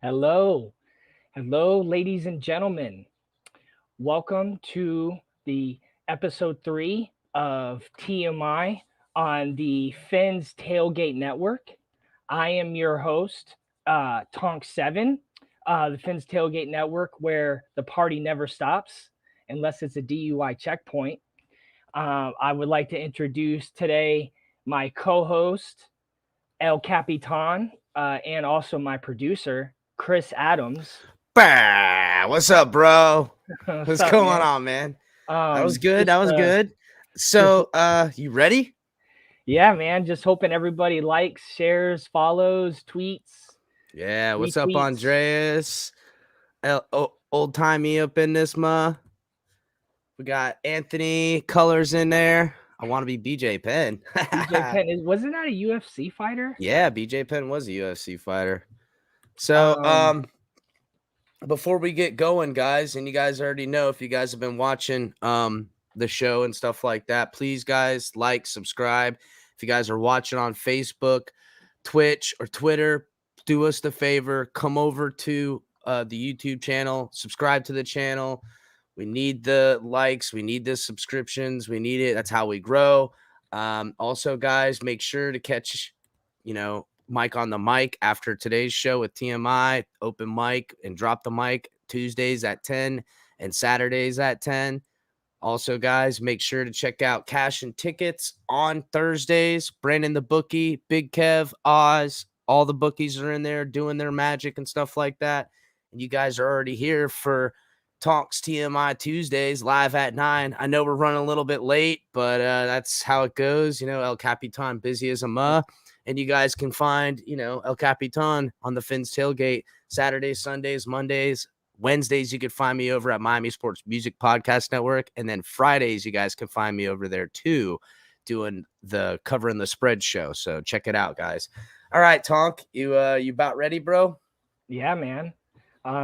Hello. Hello, ladies and gentlemen. Welcome to the episode 3 of TMI on the Finn's Tailgate Network. I am your host, Tonk 7, the Finn's Tailgate Network, where the party never stops unless it's a DUI checkpoint. I would like to introduce today my co host, El Capitan, and also my producer, Chris Adams. Bah, what's up, bro? What's What's up, going man? on, man? That was good. Just That was good. just So, you ready? yeah, man. Just hoping everybody likes, shares, follows, tweets, Yeah. What's up, retweets. Andreas? Old timey up in this, ma. We got Anthony Colors in there. I want to be BJ Penn. BJ Penn wasn't that a UFC fighter? Yeah, BJ Penn was a UFC fighter. So, Um, before we get going, guys, and you guys already know if you guys have been watching the show and stuff like that, please, guys, like, subscribe. If you guys are watching on Facebook, Twitch, or Twitter, do us the favor, come over to the YouTube channel, subscribe to the channel. We need the likes, we need the subscriptions, we need it. That's how we grow. Also, guys, make sure to catch, Mike on the mic after today's show with TMI, open mic and drop the mic Tuesdays at 10 and Saturdays at 10. Also, guys, make sure to check out Cash and Tickets on Thursdays. Brandon the Bookie, Big Kev, Oz, all the bookies are in there doing their magic and stuff like that. And you guys are already here for Talks TMI Tuesdays live at 9. I know we're running a little bit late, but that's how it goes. El Capitan busy as a muh. And you guys can find, El Capitan on the Finn's Tailgate Saturdays, Sundays, Mondays, Wednesdays. You can find me over at Miami Sports Music Podcast Network. And then Fridays, you guys can find me over there too, doing the Covering the Spread show. So check it out, guys. All right, Tonk, you about ready, bro? yeah, man.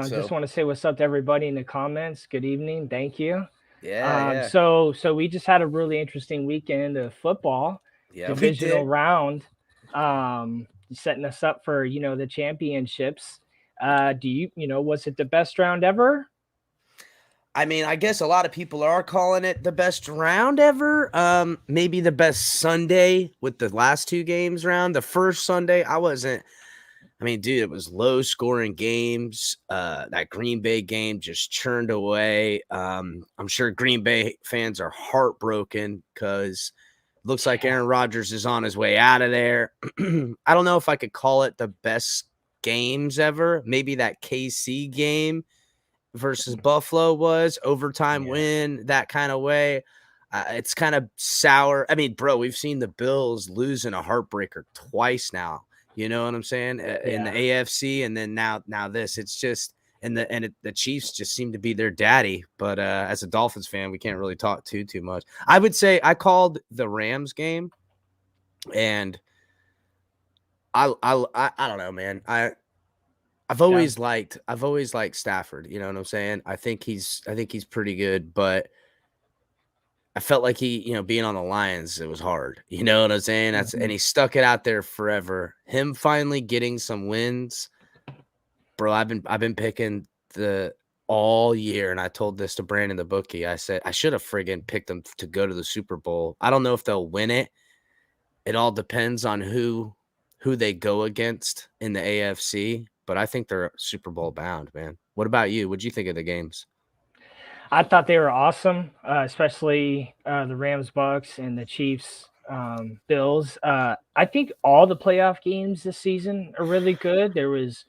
Just want to say what's up to everybody in the comments. Good evening. Thank you. Yeah. So we just had a really interesting weekend of football, Yeah, we divisional did. round, setting us up for the championships. Was it the best round ever? I mean, I guess a lot of people are calling it the best round ever. Maybe the best Sunday with the last two games round. The first Sunday, dude, it was low scoring games. That Green Bay game just churned away. I'm sure Green Bay fans are heartbroken because it looks like Aaron Rodgers is on his way out of there. I don't know if I could call it the best games ever. Maybe that KC game versus Buffalo was overtime win, that kind of way. It's kind of sour. I mean, bro, we've seen the Bills losing a heartbreaker twice now. You know what I'm saying? In the AFC, and then now this. It's just the Chiefs just seem to be their daddy. But as a Dolphins fan, we can't really talk too much. I would say I called the Rams game, and I don't know, man. I've always liked Stafford. You know what I'm saying? I think he's pretty good, but I felt like he, being on the Lions, it was hard. You know what I'm saying? And he stuck it out there forever. Him finally getting some wins, bro. I've been picking the all year, and I told this to Brandon the Bookie. I said I should have friggin' picked them to go to the Super Bowl. I don't know if they'll win it. It all depends on who they go against in the AFC. But I think they're Super Bowl bound, man. What about you? What'd you think of the games? I thought they were awesome, especially the Rams, Bucks, and the Chiefs, Bills. I think all the playoff games this season are really good. There was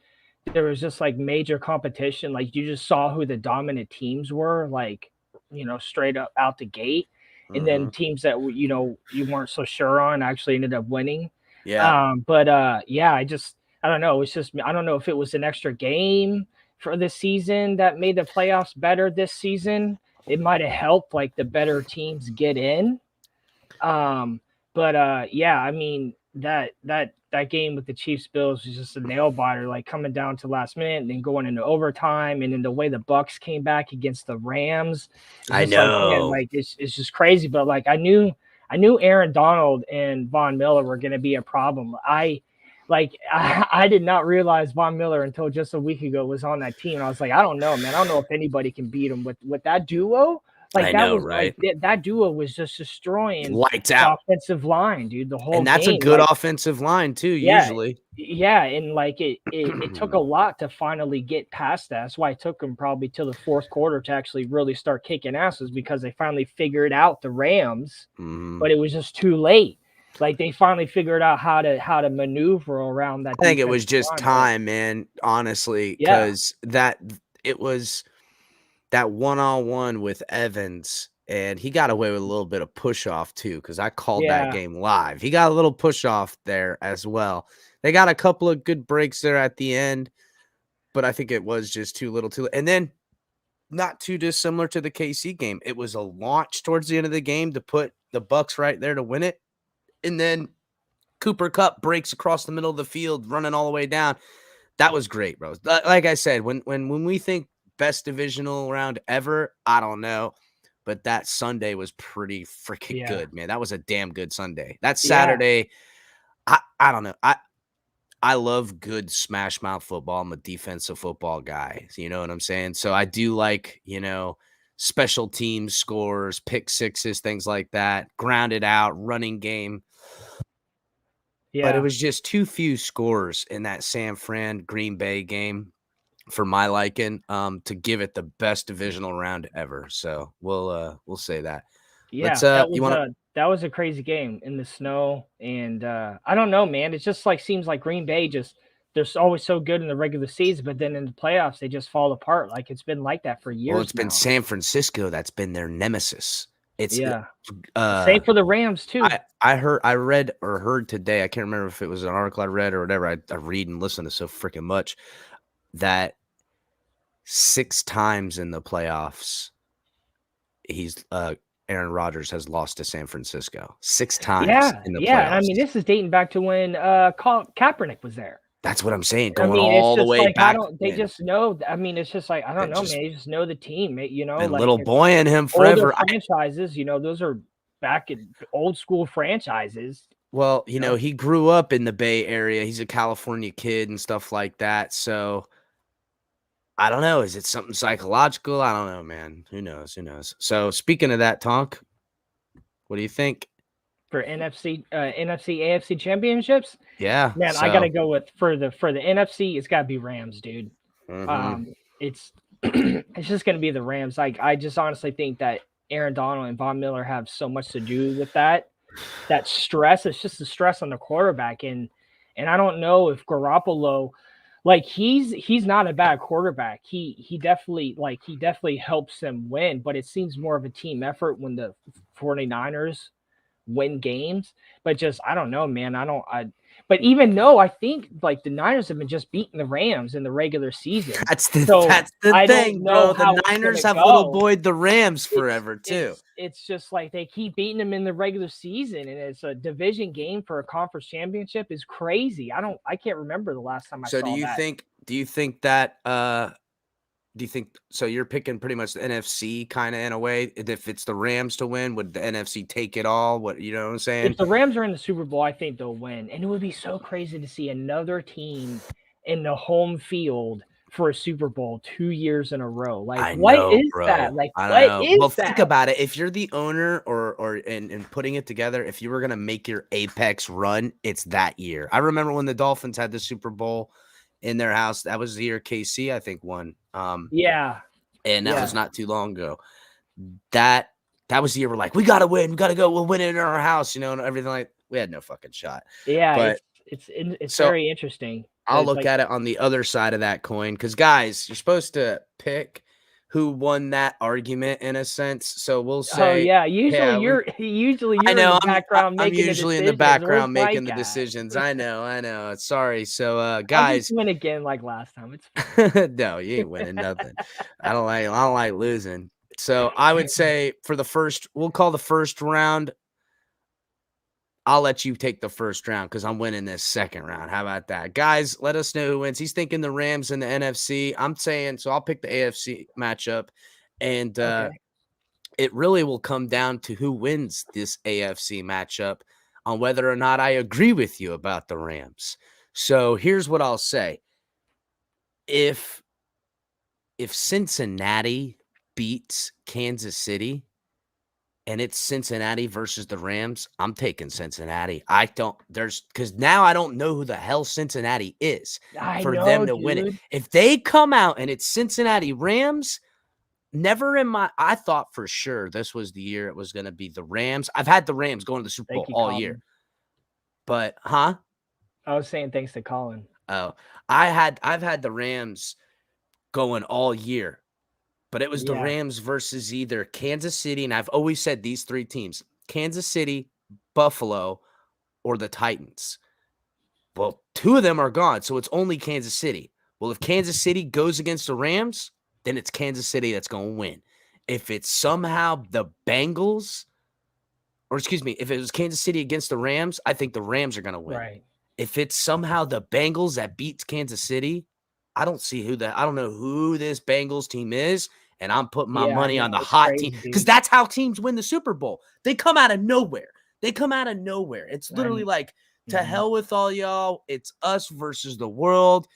just like major competition. Like you just saw who the dominant teams were, like straight up out the gate, and then teams that you weren't so sure on actually ended up winning. Yeah. I don't know. It's just I don't know if it was an extra game for this season that made the playoffs better this season. It might have helped like the better teams get in. I mean that game with the Chiefs Bills was just a nail biter, like coming down to last minute and then going into overtime, and then the way the Bucks came back against the Rams. I know. Like it's just crazy. But like I knew Aaron Donald and Von Miller were going to be a problem. Like I did not realize Von Miller until just a week ago was on that team. And I was like, I don't know, man. I don't know if anybody can beat him with that duo. Like I that know, was like right? that duo was just destroying Lights the out. offensive line, dude. The whole And that's a game. good Like offensive line too, yeah, usually. yeah, and like it took a lot to finally get past that. That's why it took them probably till the fourth quarter to actually really start kicking asses because they finally figured out the Rams, Mhm. but it was just too late. Like they finally figured out how to maneuver around that I think it defensive was just line. But time, man, honestly, yeah, because it was that one-on-one with Evans, and he got away with a little bit of push-off too, because I called that yeah, game live. He got a little push-off there as well. They got a couple of good breaks there at the end, but I think it was just too little too late. And then not too dissimilar to the KC game. It was a launch towards the end of the game to put the Bucks right there to win it. And then Cooper Kupp breaks across the middle of the field, running all the way down. That was great, bro. Like I said, when we think best divisional round ever, I don't know, but that Sunday was pretty freaking yeah, good, man. That was a damn good Sunday. That yeah, Saturday, I don't know. I love good smash mouth football. I'm a defensive football guy. You know what I'm saying? So I do like, special teams scores, pick sixes, things like that, grounded out, running game. But it yeah. was just too few scores in that San Fran Green Bay game for my liking, to give it the best divisional round ever. So we'll say that. Let's Yeah, that you was want to a that was a crazy game in the snow, and I don't know, man. It just like seems like Green Bay just they're always so good in the regular season, but then in the playoffs they just fall apart. Like it's been like that for well, it's years been now. San Francisco that's been their nemesis. It's Yeah, uh same for the Rams too. I read or heard today, I can't remember if it was an article I read or whatever. I read and listen to so freaking much that 6 times in the playoffs he's Aaron Rodgers has lost to San Francisco. 6 times Yeah, in the yeah. And I mean, playoffs. this is dating back to when Kaepernick was there. That's what I'm saying, I going mean, it's all the just way like I back don't. They when. just know. I mean, it's just like I don't It know, just man. They just know the team. been Like little it's boy in him older forever. franchises. Those are back in old school franchises. Well, You know? he grew up in the Bay Area. He's a California kid and stuff like that. So I don't know. Is it something psychological? I don't know, man. Who knows? Who knows? So speaking of that, Tonk, what do you think? For NFC, AFC championships. Yeah. Man, I gotta So go with for the NFC. It's gotta be Rams, dude. mhm. It's it's just gonna be the Rams. Like I just honestly think that Aaron Donald and Von Miller have so much to do with that stress. It's just the stress on the quarterback, and I don't know if Garoppolo, like he's not a bad quarterback. He definitely helps them win, but it seems more of a team effort when the 49ers win games. But just I don't know, man. I don't I but even though I think like the Niners have been just beating the Rams in the regular season. So That's the I don't thing, know bro. how The it's Niners gonna have little go. boyed the Rams It's forever too. it's it's just like they keep beating them in the regular season, and it's a division game for a conference championship is crazy. I can't remember the last time I So saw that. do you think that do you think so you're picking pretty much the NFC kind of in a way? If it's the Rams to win, would the NFC take it all? What you know what I'm If saying? the Rams are in the Super Bowl, I think they'll win, and it would be so crazy to see another team in the home field for a Super Bowl 2 years in a row. Like, I what know, is that? bro. Like, I what know. Well, is think that? about it. If you're the owner or and putting it together, if you were gonna make your apex run, it's that year. I remember when the Dolphins had the Super Bowl in their house. That was the year KC, I think, won. Yeah, And that yeah, was not too long ago. That that was the year we're like, we gotta win, we gotta go, we'll win it in our house, and everything like we had no fucking shot. yeah. But It's so very interesting I'll because look like at it on the other side of that coin because, guys, you're supposed to pick who won that argument in a sense. So we'll oh say, yeah, yeah, usually I you're in know the background I'm making the usually in the decisions. Where's background making Mike the at? decisions. I know. Sorry. So, I'll just guys, win again like last time. It's no, you ain't fine. winning nothing. I don't like losing. So I would say for the first, we'll call the first round. I'll let you take the first round because I'm winning this second round. How about that? Guys, let us know who wins. He's thinking the Rams and the NFC. I'm saying, so I'll pick the AFC matchup. And Okay. it really will come down to who wins this AFC matchup on whether or not I agree with you about the Rams. So here's what I'll say. If Cincinnati beats Kansas City and it's Cincinnati versus the Rams, I'm taking Cincinnati. Because now I don't know who the hell Cincinnati is I for them know, to win it. dude. If they come out and it's Cincinnati Rams, I thought for sure this was the year it was going to be the Rams. I've had the Rams going to the Super Bowl Thank you, all year. Colin. But, I was saying thanks to Colin. Oh, I've had the Rams going all year. But it was the Rams versus either Kansas City, and I've always said these three teams, Kansas City, Buffalo, or the Titans. Well, two of them are gone, so it's only Kansas City. Well, if Kansas City goes against the Rams, then it's Kansas City that's going to win. If it's somehow the Bengals, if it was Kansas City against the Rams, I think the Rams are going to win. Right. If it's somehow the Bengals that beats Kansas City, I don't know who this Bengals team is, and I'm putting my money on the hot team because that's how teams win the Super Bowl. They come out of nowhere. It's literally like, to hell with all y'all. It's us versus the world.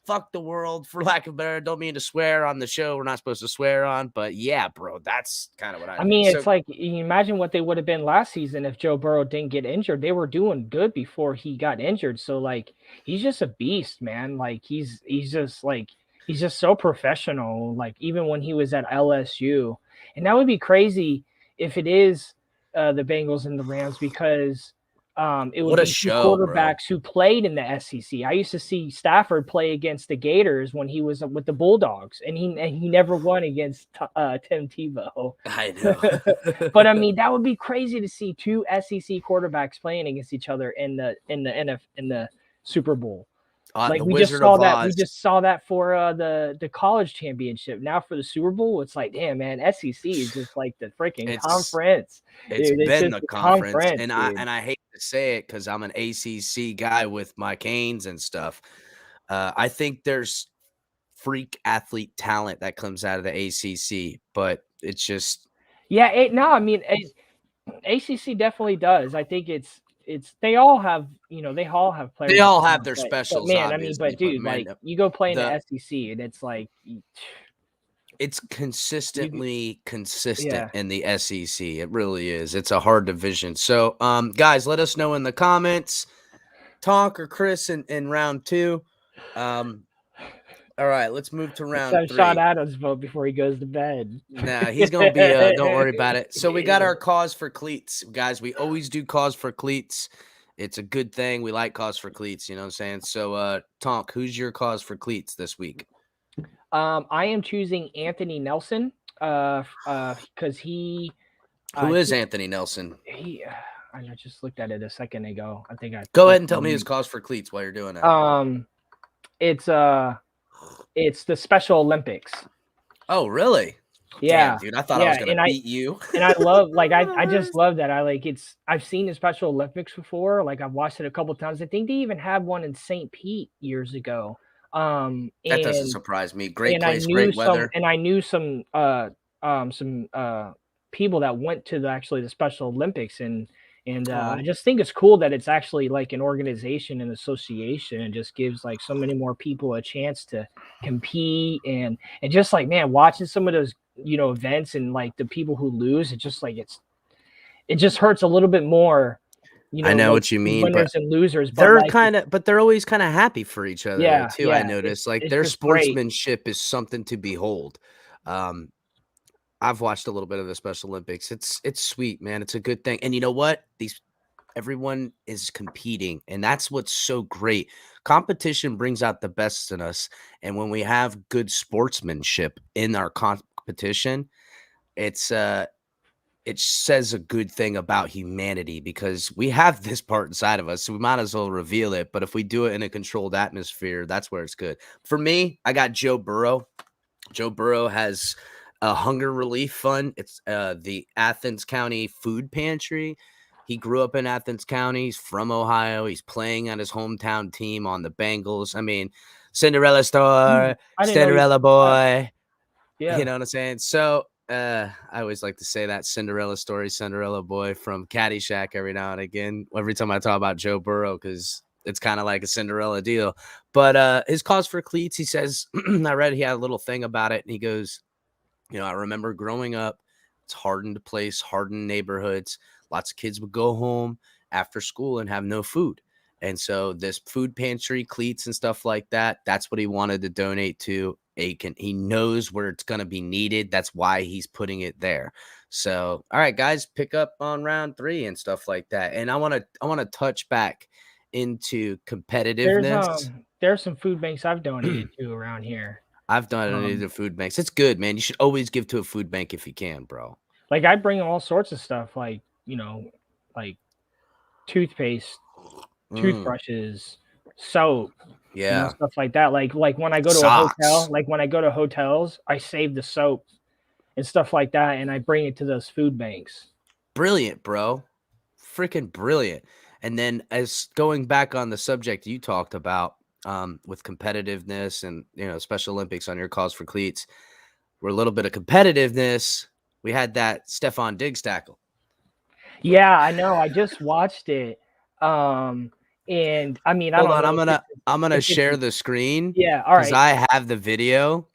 Fuck the world, for lack of better. Don't mean to swear on the show. We're not supposed to swear on, but yeah, bro, that's kind of what I mean, think. it's like, you imagine what they would have been last season if Joe Burrow didn't get injured. They were doing good before he got injured. So like, he's just a beast, man. Like he's just so professional. Like even when he was at LSU, and that would be crazy if it is the Bengals and the Rams, because it would be two quarterbacks who played in the SEC. I used to see Stafford play against the Gators when he was with the Bulldogs, and he never won against Tim Tebow. I know. But I mean, that would be crazy to see two SEC quarterbacks playing against each other in the Super Bowl. Like we just saw that for the college championship. Now for the Super Bowl, it's like, damn, man, SEC is just like the freaking conference. It's been the conference, and dude. I hate to say it because I'm an ACC guy with my Canes and stuff. I think there's freak athlete talent that comes out of the ACC, but it's just ACC definitely does. I think they all have players. They all have their specials, but man, I mean, but dude, like you go play in the SEC and it's like it's consistently consistent in the SEC. It really is. It's a hard division. So, guys, let us know in the comments, Tonk or Chris in round 2. All right, let's move to round 3. Sean Adams vote before he goes to bed. Nah, he's gonna be. Don't worry about it. So we got our cause for Cleats, guys. We always do cause for Cleats. It's a good thing. We like cause for Cleats. You know what I'm saying? So, Tonk, who's your cause for Cleats this week? I am choosing Anthony Nelson. Because he. Who is Anthony Nelson? I just looked at it a second ago. I think I. Go ahead and tell me his cause for Cleats while you're doing that. It's the Special Olympics. Oh, really? Yeah. Damn, dude. I thought I was gonna beat you. And I love, I just love that. I've seen the Special Olympics before. Like I've watched it a couple times. I think they even had one in St. Pete years ago. That doesn't surprise me. Great place, great weather. And I knew some people that went to the Special Olympics, and I just think it's cool that it's actually like an organization and association, and just gives like so many more people a chance to compete, and just like, man, watching some of those events and like the people who lose, it just hurts a little bit more. I know what you mean. Winners and losers, but they're always kind of happy for each other too. I noticed like their sportsmanship is something to behold. I've watched a little bit of the Special Olympics. It's sweet, man. It's a good thing. And you know what? Everyone is competing, and that's what's so great. Competition brings out the best in us, and when we have good sportsmanship in our competition, it says a good thing about humanity, because we have this part inside of us, so we might as well reveal it. But if we do it in a controlled atmosphere, that's where it's good. For me, I got Joe Burrow. Joe Burrow has a hunger relief fund. It's the Athens County Food Pantry. He grew up in Athens County. He's from Ohio. He's playing on his hometown team on the Bengals. I mean, Cinderella story, Cinderella boy. You know what I'm saying? So I always like to say that Cinderella story, Cinderella boy from Caddyshack every now and again, every time I talk about Joe Burrow, because it's kind of like a Cinderella deal. But his cause for cleats, he says, I read he had a little thing about it, and he goes, I remember growing up, it's hardened place, hardened neighborhoods. Lots of kids would go home after school and have no food. And so this food pantry, cleats and stuff like that, that's what he wanted to donate to. He knows where it's going to be needed. That's why he's putting it there. So, all right, guys, pick up on round 3 and stuff like that. And I want to touch back into competitiveness. There's some food banks I've donated to around here. I've donated to food banks. It's good, man. You should always give to a food bank if you can, bro. Like I bring all sorts of stuff, like like toothpaste, toothbrushes, soap, Yeah, stuff like that. Like when I go to socks. a hotel, like when I go to hotels, I save the soap and stuff like that, and I bring it to those food banks. Brilliant, bro. Freaking brilliant. And then as going back on the subject you talked about with competitiveness and, Special Olympics on your cause for cleats, we're a little bit of competitiveness. We had that Stefon Diggs tackle. Yeah, I know. I just watched it. And I mean, Hold on, I'm gonna share the screen. Yeah, all right. Because I have the video,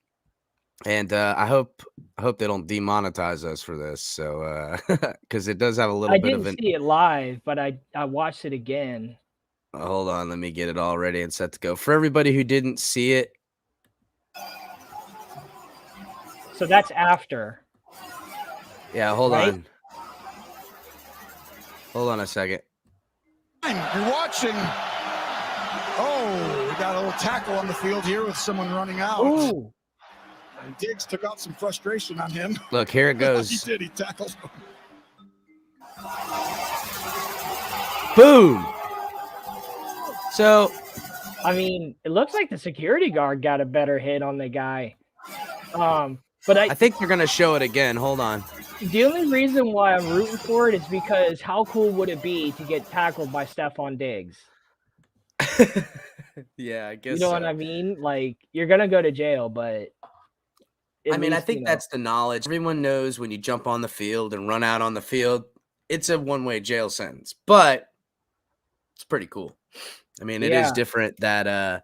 and I hope they don't demonetize us for this. So because it does have a little bit of I didn't see it live, but I watched it again. Hold on, let me get it all ready and set to go. For everybody who didn't see it. So that's after. Yeah, hold on. Hold on a second. You're watching. Oh, we got a little tackle on the field here with someone running out. Ooh. And Diggs took out some frustration on him. Look, here it goes. He did. He tackled him. Boom. So, I mean, it looks like the security guard got a better hit on the guy. But I think they're going to show it again. Hold on. The only reason why I'm rooting for it is because how cool would it be to get tackled by Stefon Diggs? Yeah, I guess you know what I mean? Like, you're going to go to jail, but I mean, I think that's the knowledge. Everyone knows when you jump on the field and run out on the field, it's a one-way jail sentence, but it's pretty cool. I mean, it is different that,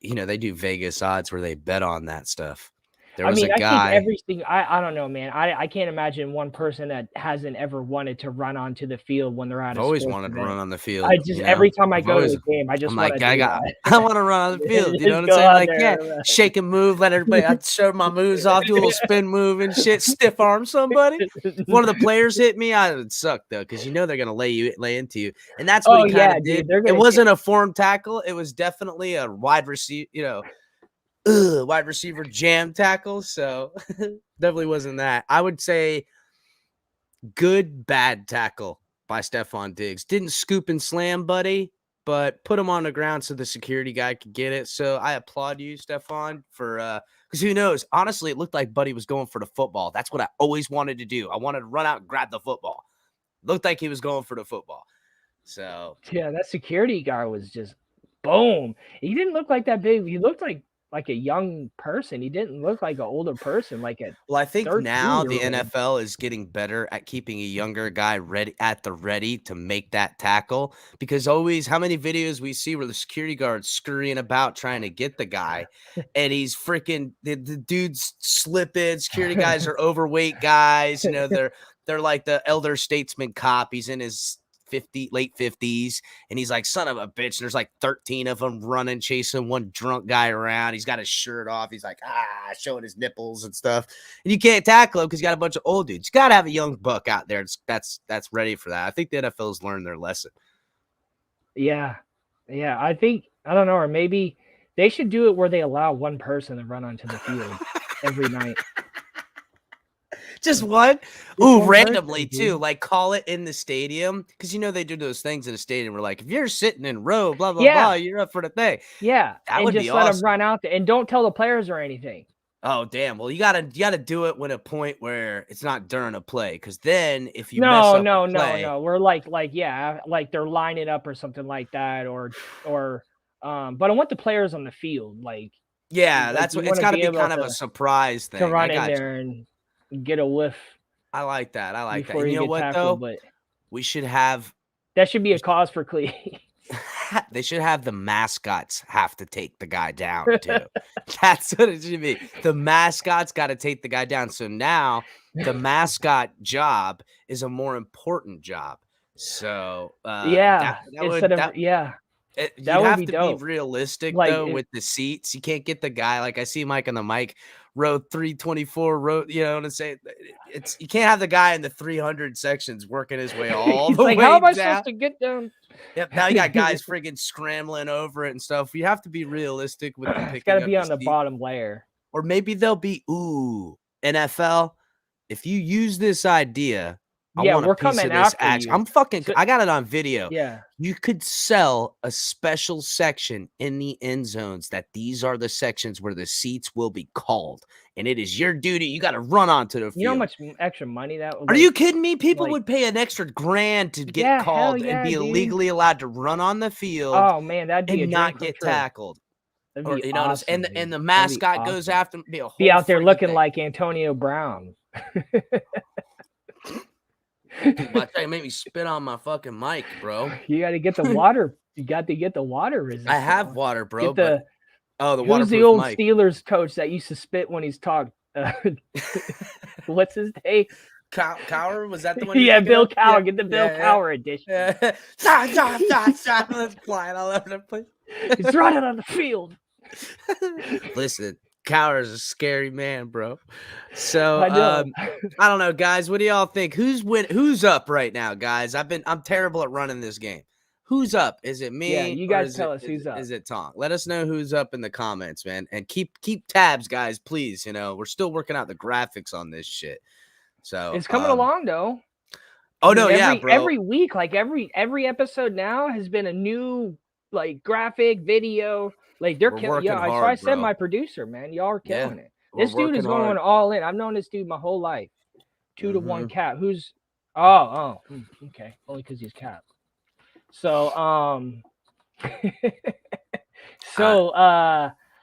they do Vegas odds where they bet on that stuff. There was a guy. I think I don't know, man. I can't imagine one person that hasn't ever wanted to run onto the field when they're out. I've always wanted to run on the field. I just every time I go to the game, I just want to. I want to run on the field. You know what I'm saying? Like, yeah, shake and move, let everybody. I'd show my moves off, do a little spin move and shit, stiff arm somebody. If one of the players hit me, I would suck though, because they're gonna lay into you, and that's what he kind of did. It wasn't a form tackle. It was definitely a wide receiver. Wide receiver jam tackle. So definitely wasn't that. I would say good, bad tackle by Stefon Diggs. Didn't scoop and slam, buddy, but put him on the ground so the security guy could get it. So I applaud you, Stefon, for because who knows? Honestly, it looked like Buddy was going for the football. That's what I always wanted to do. I wanted to run out and grab the football. Looked like he was going for the football. So yeah, that security guard was just boom. He didn't look like that big. He looked like a young person. He didn't look like an older person. Well, I think now the NFL is getting better at keeping a younger guy ready to make that tackle, because always how many videos we see where the security guard's scurrying about trying to get the guy, and he's freaking the dude's slipping. Security guys are overweight guys. They're like the elder statesman cop. He's in his late 50s, and he's like, son of a bitch, and there's like 13 of them running, chasing one drunk guy around. He's got his shirt off. He's like, showing his nipples and stuff. And you can't tackle him because you got a bunch of old dudes. You got to have a young buck out there that's ready for that. I think the NFL's learned their lesson. Yeah. I don't know, or maybe they should do it where they allow one person to run onto the field every night. Just one? Ooh, randomly too. Like, call it in the stadium. Because they do those things in a stadium where, like, if you're sitting in row, blah, blah, blah, you're up for the thing. Yeah. That would be awesome. Let them run out there. And don't tell the players or anything. Oh, damn. Well, you gotta do it when a point where it's not during a play. Because then if you mess up no. We're like they're lining up or something like that. Or but I want the players on the field. Like, yeah, that's what it's got to be kind of a surprise thing. To run in there and get a whiff. I like that. And you know what, though? But we should have. That should be a cause for Cleats. they should have the mascots have to take the guy down too. That's what it should be. The mascots got to take the guy down. So now the mascot job is a more important job. So Yeah, that instead would of that yeah, you'd that would have be to be dope. realistic Like though with the seats. You can't get the guy like I see Mike on the mic, row 324, row. You know what I'm saying? It's you can't have the guy in the 300 sections working his way all he's the like, way how am I down. supposed to get down? Yep. Now you got guys friggin' scrambling over it and stuff. You have to be realistic with the It's picking got to up be the on the seat. bottom layer. Or maybe they'll be NFL. If you use this idea, I Yeah, want a we're piece coming of this after action. you. I'm fucking. So- I got it on video. Yeah, You could sell a special section in the end zones that these are the sections where the seats will be called, and it is your duty. You got to run onto the field. you know how much extra money that would. Are you kidding me? People like- would pay an extra $1,000 to get Yeah, hell called yeah, and be dude. illegally allowed to run on the field Oh man, that'd be a and dream not come get true. tackled. That'd Or be you know, awesome, and dude. the That'd be mascot goes awesome. after him. Be out there friggin' looking thing. like Antonio Brown. Watch that make me spit on my fucking mic, bro. You got to get the water. You got to get the water resistance. I have water, bro. Get the the who's waterproof the old mic. Steelers coach that used to spit when he's talked? What's his name? Cower, was that the one? Yeah, Bill of? Cowher. Yeah, Get the Bill yeah, Cowher edition. Yeah. Let's flying all over the place. He's running on the field. Listen, Cower is a scary man, bro. So I know. I don't know, guys. What do y'all think? Who's up right now, guys? I'm terrible at running this game. Who's up? Is it me? Yeah, you or guys is tell it- us who's up. Is it Tonk? Let us know who's up in the comments, man. And keep tabs, guys, please. You know, we're still working out the graphics on this shit. So It's coming along though. Oh I mean, no, yeah, bro. Every week, like every episode now has been a new like graphic video. Like they're We're killing. working Yeah, so hard, I said bro. my producer, man, y'all are Yeah, killing it. we're This dude is working going hard. all in. I've known this dude my whole life. 2-to-1 cap. Who's? Oh, okay. Only because he's cap. So all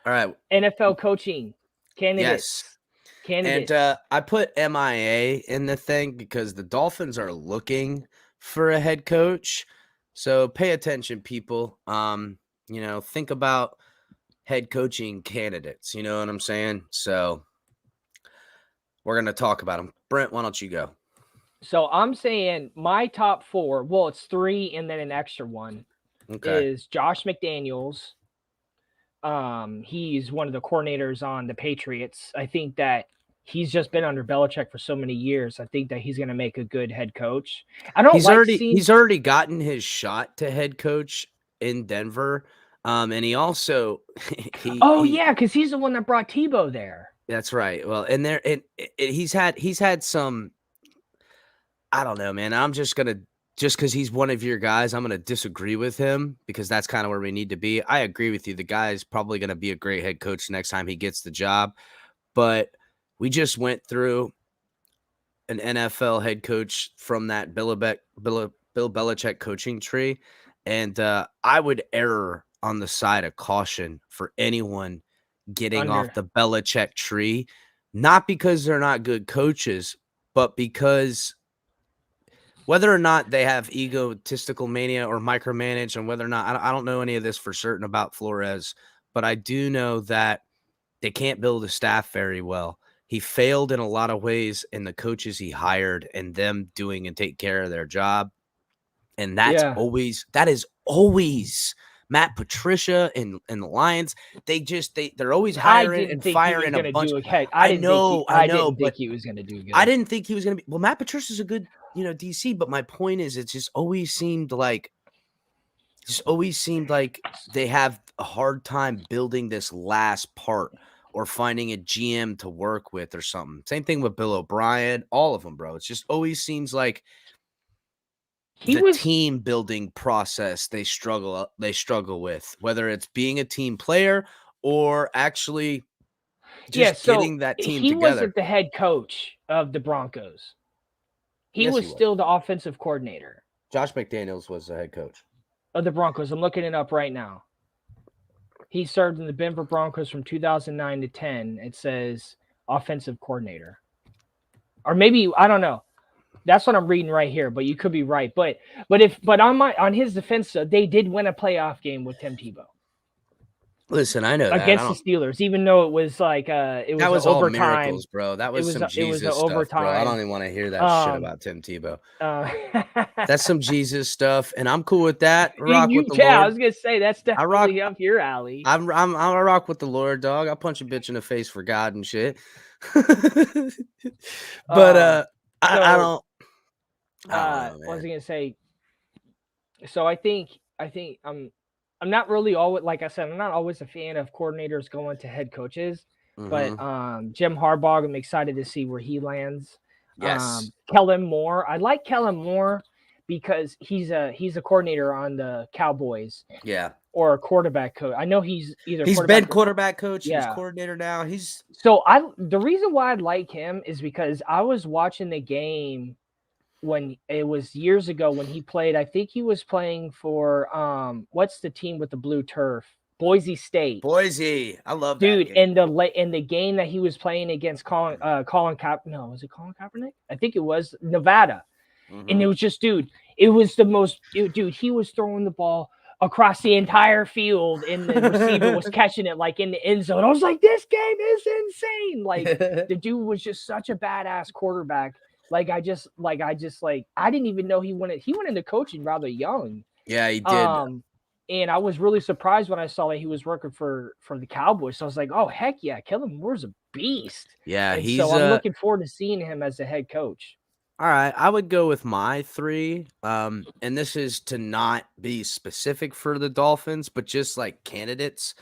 right. NFL coaching candidates. Yes. Candidates. And I put MIA in the thing because the Dolphins are looking for a head coach. So pay attention, people. You know, think about head coaching candidates. You know what I'm saying? So we're going to talk about them. Brent, why don't you go? So I'm saying my top 4, well, it's 3 and then an extra one, is Josh McDaniels. He's one of the coordinators on the Patriots. I think that he's just been under Belichick for so many years. I think that he's going to make a good head coach. He's already gotten his shot to head coach in Denver. And he also yeah, because he's the one that brought Tebow there. That's right. Well, and there he's had some. I don't know, man. I'm just because he's one of your guys, I'm gonna disagree with him because that's kind of where we need to be. I agree with you. The guy is probably gonna be a great head coach next time he gets the job, but we just went through an NFL head coach from that Bill Belichick coaching tree, and I would err on the side of caution for anyone getting off the Belichick tree, not because they're not good coaches, but because whether or not they have egotistical mania or micromanage, and whether or not I don't know any of this for certain about Flores, but I do know that they can't build a staff very well. He failed in a lot of ways in the coaches he hired and them doing and take care of their job. And that is always Matt Patricia and the Lions. They're always hiring and firing a bunch. I didn't think he was going to do good. I didn't think he was going to be. Well, Matt Patricia's a good, DC, but my point is it just always seemed like they have a hard time building this last part or finding a GM to work with or something. Same thing with Bill O'Brien, all of them, bro. It just always seems like team building process they struggle with, whether it's being a team player or actually just getting that team together. He wasn't the head coach of the Broncos. He was still the offensive coordinator. Josh McDaniels was the head coach of the Broncos. I'm looking it up right now. He served in the Denver Broncos from 2009 to 10. It says offensive coordinator. Or maybe, I don't know. That's what I'm reading right here, but you could be right. But on his defense, they did win a playoff game with Tim Tebow Listen, I know that. against the Steelers, even though it was like That was was an all overtime. miracles, bro. That was some It was Jesus an stuff, bro. I overtime. don't even want to hear that shit about Tim Tebow. That's That's some Jesus stuff, and I'm cool with that. Rock with the I Lord. was gonna say that's definitely up your alley. I rock with the Lord, dog. I'll punch a bitch in the face for God and shit. But I don't know, man. What was I gonna say? So I think I'm not really always, like I said, I'm not always a fan of coordinators going to head coaches, but Jim Harbaugh, I'm excited to see where he lands. Yes. Kellen Moore, I like Kellen Moore because he's a coordinator on the Cowboys. Yeah. Or a quarterback coach. I know he's either been quarterback coach, yeah. He's coordinator now. The reason why I like him is because I was watching the game when it was years ago when he played. I think he was playing for what's the team with the blue turf? Boise State. Boise. I love dude, that game. In the game that he was playing against Colin Kaepernick. No, was it Colin Kaepernick? I think it was Nevada. And it was just, it was the most, dude, he was throwing the ball across the entire field and the receiver was catching it like in the end zone. I was like, this game is insane. Like the dude was just such a badass quarterback. I didn't even know he went into coaching rather young. Yeah, he did. And I was really surprised when I saw that he was working for the Cowboys. So I was like, oh heck yeah, Kellen Moore's a beast. Yeah, so I'm looking forward to seeing him as a head coach. All right, I would go with my 3. And this is to not be specific for the Dolphins, but just like candidates.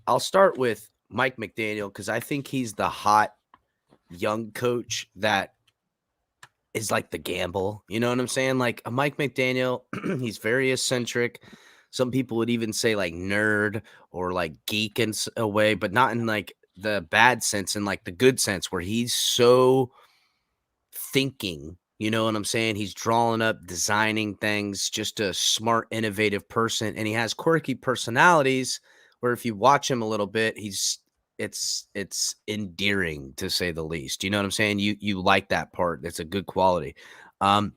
I'll start with Mike McDaniel because I think he's the hot young coach that is like the gamble. You know what I'm saying? Like a Mike McDaniel, he's very eccentric. Some people would even say like nerd or like geek in a way, but not in like the bad sense, in like the good sense where he's so thinking, you know what I'm saying? He's drawing up, designing things, just a smart, innovative person. And he has quirky personalities where if you watch him a little bit, it's endearing to say the least. You know what I'm saying? You like that part. That's a good quality. But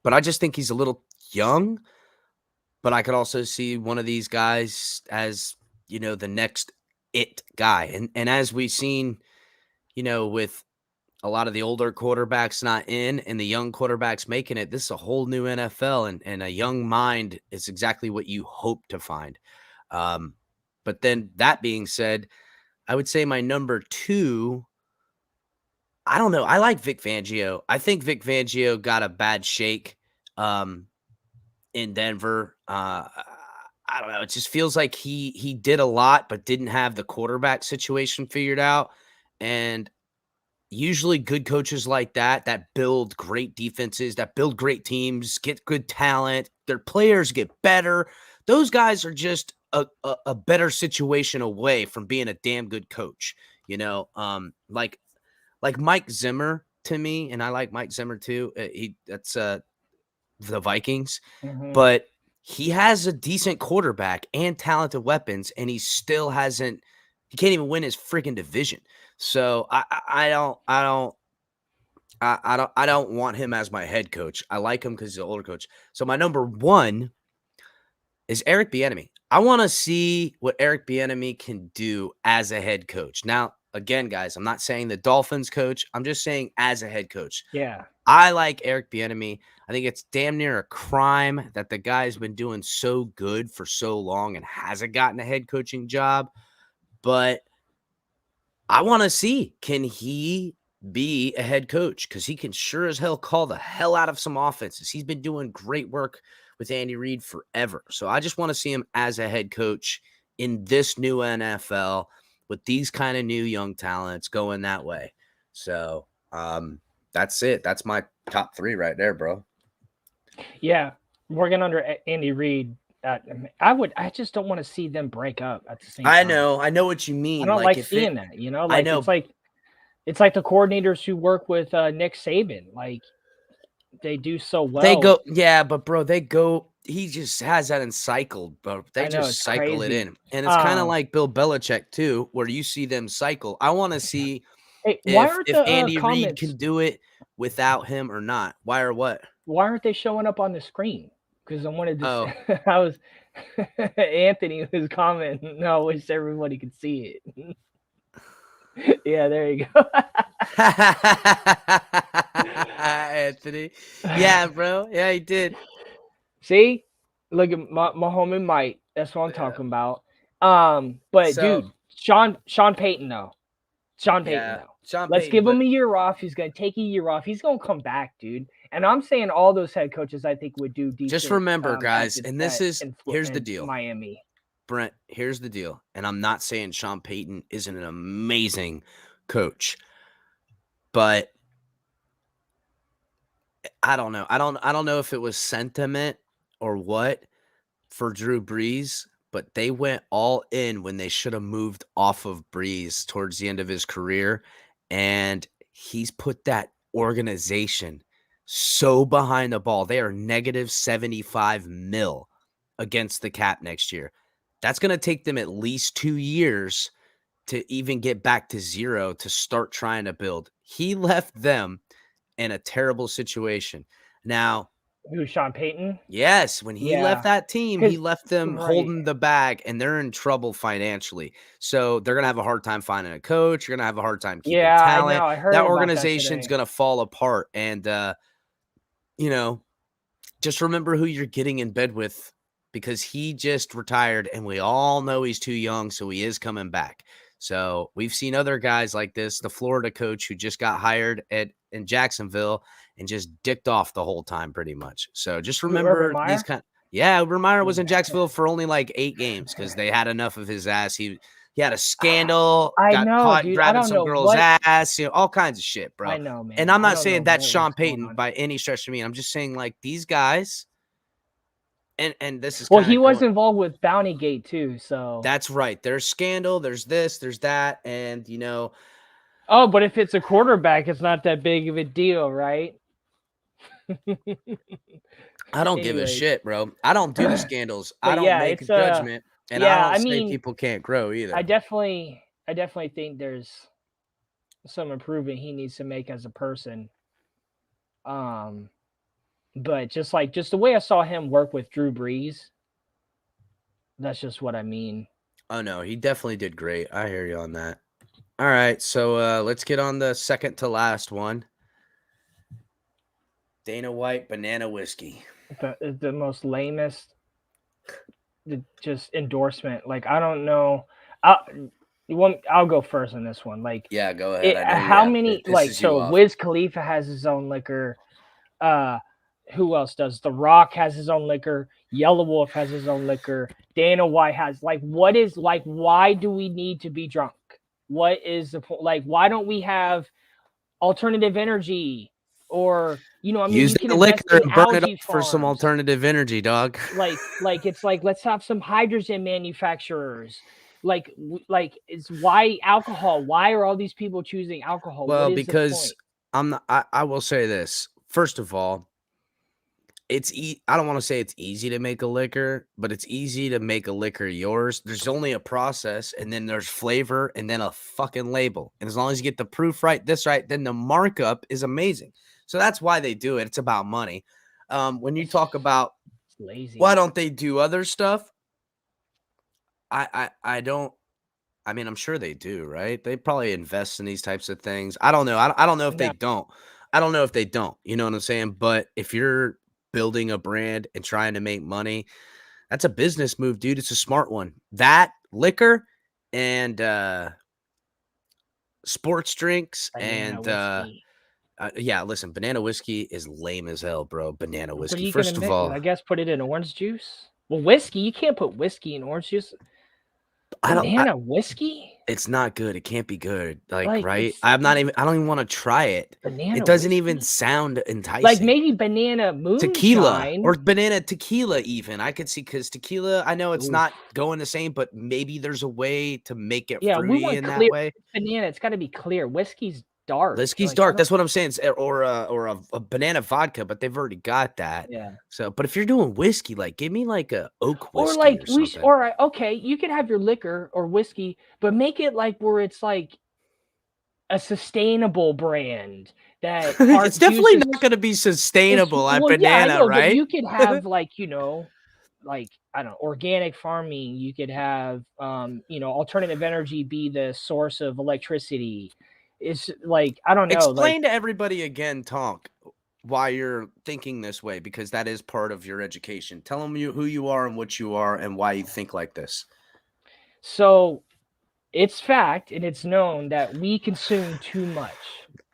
I just think he's a little young, but I could also see one of these guys as, the next it guy. And as we've seen, with a lot of the older quarterbacks not in and the young quarterbacks making it, this is a whole new NFL, and a young mind is exactly what you hope to find. But then that being said, I would say my number 2, I don't know. I like Vic Fangio. I think Vic Fangio got a bad shake in Denver. I don't know. It just feels like he did a lot, but didn't have the quarterback situation figured out. And usually good coaches like that build great defenses, that build great teams, get good talent, their players get better. Those guys are just a better situation away from being a damn good coach, like Mike Zimmer to me, and I like Mike Zimmer too. That's the Vikings, but he has a decent quarterback and talented weapons, and he can't even win his freaking division. So I don't want him as my head coach. I like him because he's an older coach. So my number 1 is Eric Bieniemy. I want to see what Eric Bieniemy can do as a head coach. Now, again, guys, I'm not saying the Dolphins coach. I'm just saying as a head coach. Yeah. I like Eric Bieniemy. I think it's damn near a crime that the guy's been doing so good for so long and hasn't gotten a head coaching job. But I want to see, can he be a head coach? Because he can sure as hell call the hell out of some offenses. He's been doing great work with Andy Reid forever. So I just want to see him as a head coach in this new NFL with these kind of new young talents going that way. So that's it. That's my top 3 right there, bro. Yeah. Working under Andy Reid, I just don't want to see them break up at the same time. I know what you mean. I don't like seeing that, I know. It's like the coordinators who work with Nick Saban. Like they do so well. But bro, he just has that cycled, bro. They just cycle crazy. it in. And it's kind of like Bill Belichick too, where you see them cycle. I want to see if Andy Reid can do it without him or not? Why or what? Why aren't they showing up on the screen? Because I wanted to. Oh. I was Anthony was commenting. No, I wish everybody could see it. Yeah, there you go. Anthony. Yeah, bro. Yeah, he did. See, look at my homie Mike. That's what I'm talking about. But So- dude, Sean Payton though. Sean Payton Yeah, though. Sean Let's Payton, give him a year off. He's gonna take a year off. He's gonna come back, dude. And I'm saying all those head coaches I think would do decent. Just remember, guys, at- and this at- is in here's the in deal. Miami. Brent, here's the deal. And I'm not saying Sean Payton isn't an amazing coach, but I don't know. I don't know if it was sentiment or what for Drew Brees, but they went all in when they should have moved off of Brees towards the end of his career. And he's put that organization so behind the ball. They are negative 75 mil against the cap next year. That's going to take them at least 2 years to even get back to zero to start trying to build. He left them in a terrible situation. Now, Who, Sean Payton? yes, when he left that team, he 'Cause- left them holding the bag, and they're in trouble financially. So they're gonna have a hard time finding a coach. You're gonna have a hard time keeping talent. I heard That about organization's today. gonna fall apart. And you know, just remember who you're getting in bed with, because he just retired, and we all know he's too young, so he is coming back. So we've seen other guys like this, the Florida coach who just got hired in Jacksonville and just dicked off the whole time pretty much. So just remember these kind. Yeah, Urban Meyer was in Jacksonville for only like 8 games because they had enough of his ass. He had a scandal, got caught dude. grabbing some girl's ass, all kinds of shit, bro. I know, man. And I'm not saying that's Sean Payton by any stretch of me. I'm just saying like these guys. And this is he was involved with Bounty Gate too, so that's right. There's scandal, there's this, there's that, and Oh, but if it's a quarterback, it's not that big of a deal, right? I don't give a shit, bro. I don't do the scandals. I don't make a judgment, and yeah, I don't say people can't grow either. I definitely think there's some improvement he needs to make as a person. But just the way I saw him work with Drew Brees, that's just what I mean. Oh no, he definitely did great. I hear you on that. All right, so let's get on the second to last one. Dana White banana whiskey. The most lamest just endorsement. Like, I don't know. I'll go first on this one. Like, yeah, go ahead. How many so Wiz Khalifa has his own liquor. Who else does? The Rock has his own liquor. Yellow Wolf has his own liquor. Dana White has why do we need to be drunk? What is the point? Like, why don't we have alternative energy? Or, use you can the liquor and burn it up farms. for some alternative energy, dog. It's like, let's have some hydrogen manufacturers. It's why alcohol? Why are all these people choosing alcohol? Well, because I will say this. First of all, I don't want to say it's easy to make a liquor, but it's easy to make a liquor yours. There's only a process, and then there's flavor, and then a fucking label. And as long as you get the proof right, then the markup is amazing. So that's why they do it. It's about money. When you talk about lazy, why don't they do other stuff? I don't. I mean, I'm sure they do, right? They probably invest in these types of things. I don't know. I don't know if they don't. I don't know if they don't. You know what I'm saying? But if you're building a brand and trying to make money, that's a business move, dude. It's a smart one. That liquor and sports drinks banana and listen, banana whiskey is lame as hell, bro. Banana whiskey. First of all, I guess put it in orange juice. Well, whiskey, you can't put whiskey in orange juice. Banana whiskey? It's not good. It can't be good. Right? I don't even want to try it. Banana it doesn't whiskey? even sound enticing. Like maybe banana moonshine. Tequila or banana tequila even. I could see, because tequila, I know it's not going the same, but maybe there's a way to make it fruity in that way. Banana, it's got to be clear. Whiskey's dark. Whiskey's dark. That's what I'm saying. Or a banana vodka, but they've already got that. Yeah. So, but if you're doing whiskey, like give me like a oak whiskey or something. Okay, you can have your liquor or whiskey, but make it like where it's like a sustainable brand that It's definitely uses not going to be sustainable at well, yeah, I banana, know, but right? you could have like, like I don't know, organic farming. You could have alternative energy be the source of electricity. It's like I don't know, like Explain to everybody again, Tonk, why you're thinking this way, because that is part of your education. Tell them who you are and what you are and why you think like this. so it's fact and it's known that we consume too much.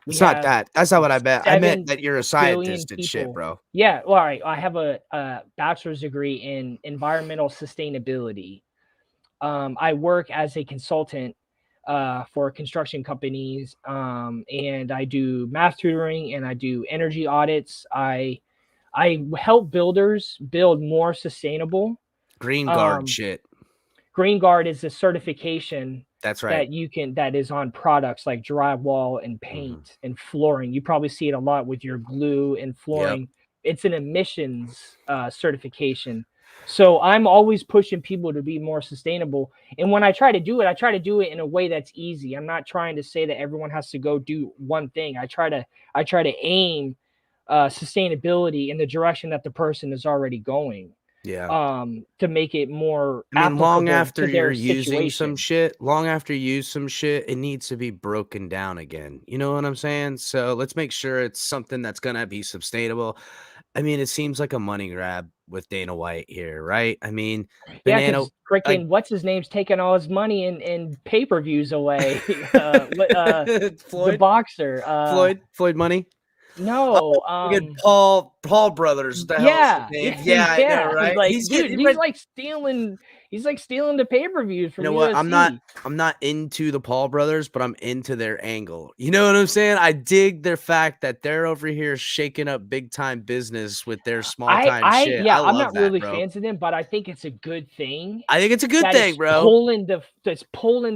We It's not have that. That's not what I meant. I meant 7 that you're a billion scientist and shit, people. bro. Yeah, well, all right. I have a bachelor's degree in environmental sustainability. I work as a consultant for construction companies, and I do math tutoring and I do energy audits. I help builders build more sustainable. Green guard Um, shit. Green Guard is a certification That's right. that is on products like drywall and paint and flooring. You probably see it a lot with your glue and flooring. It's an emissions certification. So I'm always pushing people to be more sustainable. And when I try to do it, I try to do it in a way that's easy. I'm not trying to say that everyone has to go do one thing. I try to aim sustainability in the direction that the person is already going, Yeah. to make it more I mean, long applicable after to their you're using some situation. shit, long after you use some shit, it needs to be broken down again. You know what I'm saying? So let's make sure it's something that's gonna be sustainable. I mean, it seems like a money grab with Dana White here, right? I mean, Yeah, banana, because like freaking what's his name's taking all his money and pay-per-views away. The Floyd, boxer. Floyd Money. No, Fucking Paul Brothers. What the hell is his yeah, name? yeah, Yeah, I know, yeah. right? Like, He's dude, getting, but he's like stealing the pay-per-views you from know what? UFC. I'm not into the Paul brothers, but I'm into their angle. You know what I'm saying? I dig their fact that they're over here shaking up big time business with their small time shit. Yeah, I I'm love not that, really bro. fans of them, but I think it's a good thing I think it's a good that thing, it's bro. pulling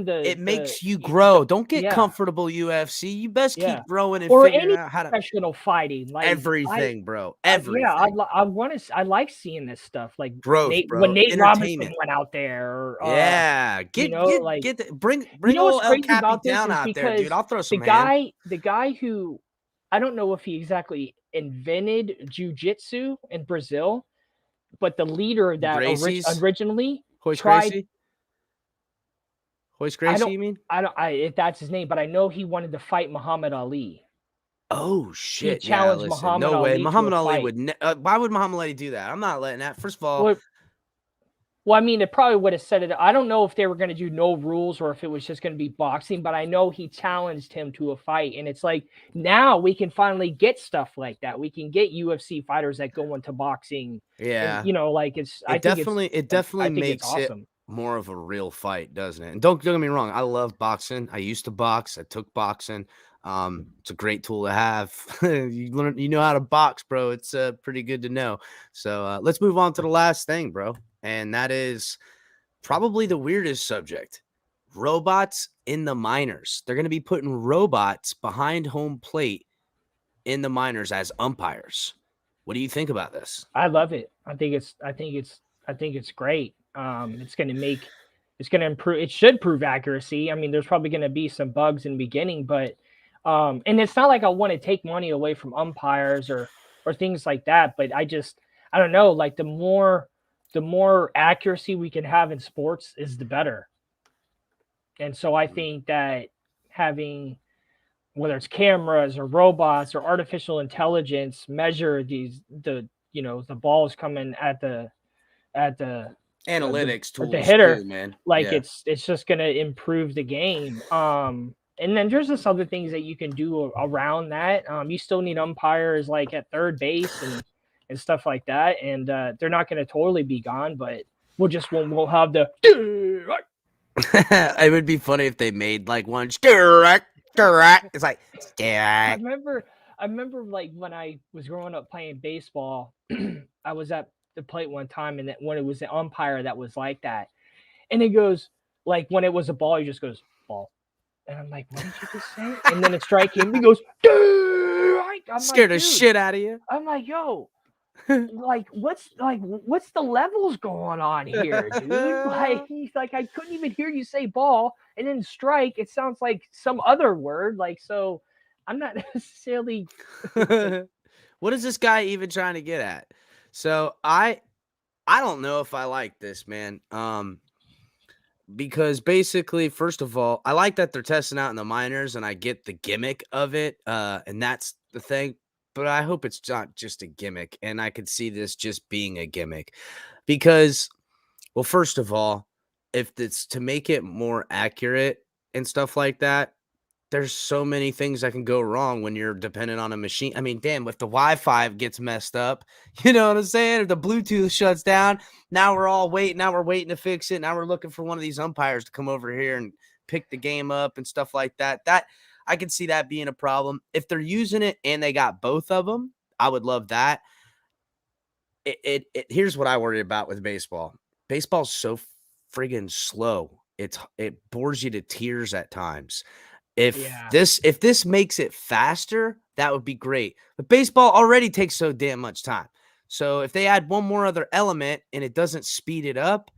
It the makes you grow. Don't get yeah. comfortable, UFC. You best Yeah, keep growing and or figuring any out how to professional fighting, like, everything, bro. yeah, Everything. I like seeing this stuff, like, Growth, When bro. Nate Robinson Entertainment. went out there, or, Yeah. like Bring what's old El crazy about this Capitan is out there, dude. because I'll throw some hands. the guy who I don't know if he exactly invented jujitsu in Brazil, but the leader that Gracie's originally Hoist tried Gracie. Hoist I Gracie, don't you mean? if that's his name, but I know he wanted to fight Muhammad Ali. Oh He shit! Yeah, challenged listen, Muhammad no way. Ali to a Muhammad Ali fight. would. Why would Muhammad Ali do that? I'm not letting that. First of all, Well, Well, I mean, it probably would have said it. I don't know if they were going to do no rules or if it was just going to be boxing, but I know he challenged him to a fight. And it's like now we can finally get stuff like that. We can get UFC fighters that go into boxing. And, yeah, like I think it definitely it's makes it awesome. more of a real fight, doesn't it? And don't get me wrong, I love boxing. I used to box. I took boxing. It's a great tool to have. You know how to box, bro. It's pretty good to know. So let's move on to the last thing, bro. And that is probably the weirdest subject. Robots in the minors. They're going to be putting robots behind home plate in the minors as umpires. What do you think about this? I love it. I think it's great. It's going to improve. It should prove accuracy. I mean, there's probably going to be some bugs in the beginning, but and it's not like I want to take money away from umpires or things like that, but I don't know, like the more accuracy we can have in sports is the better. And so I think that having, whether it's cameras or robots or artificial intelligence, measure the balls coming at the Analytics tools the hitter, too, man. like Yeah. it's just going to improve the game. And then there's just other things that you can do around that. You still need umpires like at third base and stuff like that. And they're not going to totally be gone, but we'll have the. It would be funny if they made like one. It's like I remember like when I was growing up playing baseball, I was at the plate one time, and when it was the umpire that was like that, and it goes like when it was a ball, he just goes ball, and I'm like, what did you just say? And then a strike came, he goes, I'm scared like, the shit out of you. I'm like, yo, what's the levels going on here, dude? Like he's like, I couldn't even hear you say ball, and then strike. It sounds like some other word. Like so. I'm not necessarily. What is this guy even trying to get at? So I don't know if I like this, man. Because basically, first of all, I like that they're testing out in the minors, and I get the gimmick of it. And that's the thing. But I hope it's not just a gimmick, and I could see this just being a gimmick. Because, well, first of all, if it's to make it more accurate and stuff like that, there's so many things that can go wrong when you're dependent on a machine. I mean, damn, if the Wi-Fi gets messed up, you know what I'm saying? If the Bluetooth shuts down, now we're all waiting. Now we're waiting to fix it. Now we're looking for one of these umpires to come over here and pick the game up and stuff like that. That I can see that being a problem. If they're using it and they got both of them, I would love that. Here's what I worry about with baseball. Baseball's so friggin' slow. It bores you to tears at times. If this makes it faster, that would be great. But baseball already takes so damn much time. So if they add one more other element and it doesn't speed it up,